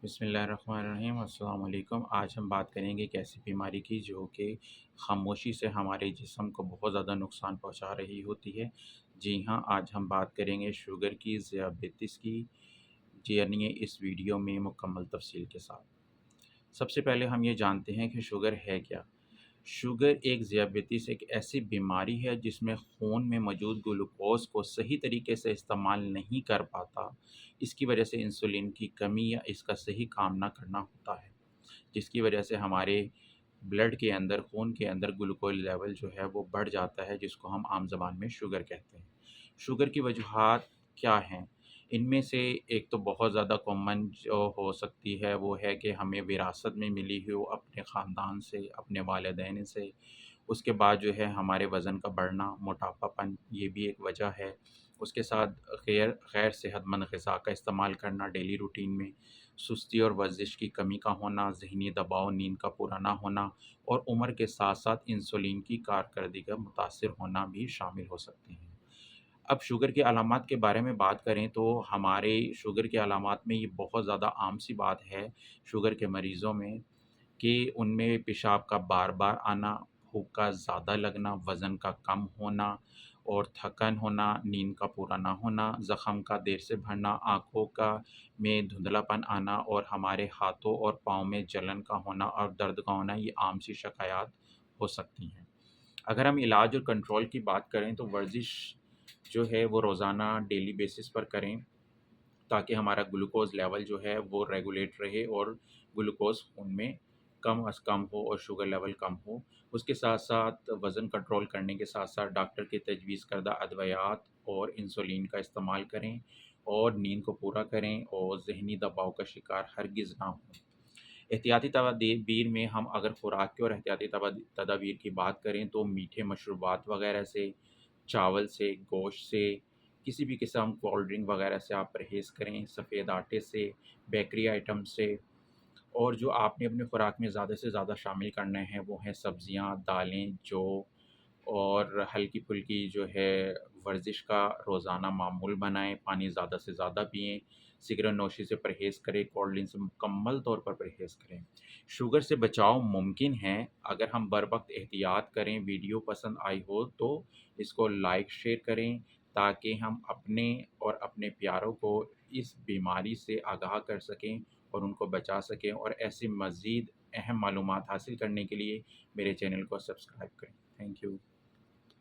بسم اللہ الرحمن الرحیم، السلام علیکم۔ آج ہم بات کریں گے ایک ایسی بیماری کی جو کہ خاموشی سے ہمارے جسم کو بہت زیادہ نقصان پہنچا رہی ہوتی ہے۔ جی ہاں، آج ہم بات کریں گے شوگر کی، ذیابیطس کی، جانیے اس ویڈیو میں مکمل تفصیل کے ساتھ۔ سب سے پہلے ہم یہ جانتے ہیں کہ شوگر ہے کیا۔ شوگر ایک ذیابیطس ایک ایسی بیماری ہے جس میں خون میں موجود گلوکوز کو صحیح طریقے سے استعمال نہیں کر پاتا۔ اس کی وجہ سے انسولین کی کمی یا اس کا صحیح کام نہ کرنا ہوتا ہے، جس کی وجہ سے ہمارے بلڈ کے اندر، خون کے اندر گلوکوز لیول جو ہے وہ بڑھ جاتا ہے، جس کو ہم عام زبان میں شوگر کہتے ہیں۔ شوگر کی وجوہات کیا ہیں؟ ان میں سے ایک تو بہت زیادہ کامن جو ہو سکتی ہے وہ ہے کہ ہمیں وراثت میں ملی ہو اپنے خاندان سے، اپنے والدین سے۔ اس کے بعد جو ہے ہمارے وزن کا بڑھنا، موٹاپا پن، یہ بھی ایک وجہ ہے۔ اس کے ساتھ غیر صحت مند غذا کا استعمال کرنا ڈیلی روٹین میں، سستی اور ورزش کی کمی کا ہونا، ذہنی دباؤ، نیند کا پورا نہ ہونا، اور عمر کے ساتھ ساتھ انسولین کی کارکردگی کا متاثر ہونا بھی شامل ہو سکتے ہیں۔ اب شوگر کی علامات کے بارے میں بات کریں تو ہمارے شوگر کی علامات میں یہ بہت زیادہ عام سی بات ہے شوگر کے مریضوں میں، کہ ان میں پیشاب کا بار بار آنا، بھوک کا زیادہ لگنا، وزن کا کم ہونا اور تھکن ہونا، نیند کا پورا نہ ہونا، زخم کا دیر سے بھرنا، آنکھوں کا میں دھندلا پن آنا اور ہمارے ہاتھوں اور پاؤں میں جلن کا ہونا اور درد کا ہونا، یہ عام سی شکایات ہو سکتی ہیں۔ اگر ہم علاج اور کنٹرول کی بات کریں تو ورزش جو ہے وہ روزانہ ڈیلی بیسس پر کریں، تاکہ ہمارا گلوکوز لیول جو ہے وہ ریگولیٹ رہے اور گلوکوز خون میں کم از کم ہو اور شوگر لیول کم ہو۔ اس کے ساتھ ساتھ وزن کنٹرول کرنے کے ساتھ ساتھ ڈاکٹر کی تجویز کردہ ادویات اور انسولین کا استعمال کریں اور نیند کو پورا کریں اور ذہنی دباؤ کا شکار ہرگز نہ ہوں۔ احتیاطی تدابیر میں ہم اگر خوراک کی اور احتیاطی تدابیر کی بات کریں تو میٹھے مشروبات وغیرہ سے، چاول سے، گوشت سے، کسی بھی قسم کولڈ ڈرنک وغیرہ سے آپ پرہیز کریں، سفید آٹے سے، بیکری آئٹم سے، اور جو آپ نے اپنے خوراک میں زیادہ سے زیادہ شامل کرنا ہے وہ ہیں سبزیاں، دالیں، جو اور ہلکی پھلکی جو ہے ورزش کا روزانہ معمول بنائیں، پانی زیادہ سے زیادہ پئیں، سگریٹ نوشی سے پرہیز کریں، کولڈ ڈرنک سے مکمل طور پر پرہیز کریں۔ شوگر سے بچاؤ ممکن ہے اگر ہم بر وقت احتیاط کریں۔ ویڈیو پسند آئی ہو تو اس کو لائک شیئر کریں تاکہ ہم اپنے اور اپنے پیاروں کو اس بیماری سے آگاہ کر سکیں اور ان کو بچا سکیں، اور ایسی مزید اہم معلومات حاصل کرنے کے لیے میرے چینل کو سبسکرائب کریں۔ Thank you.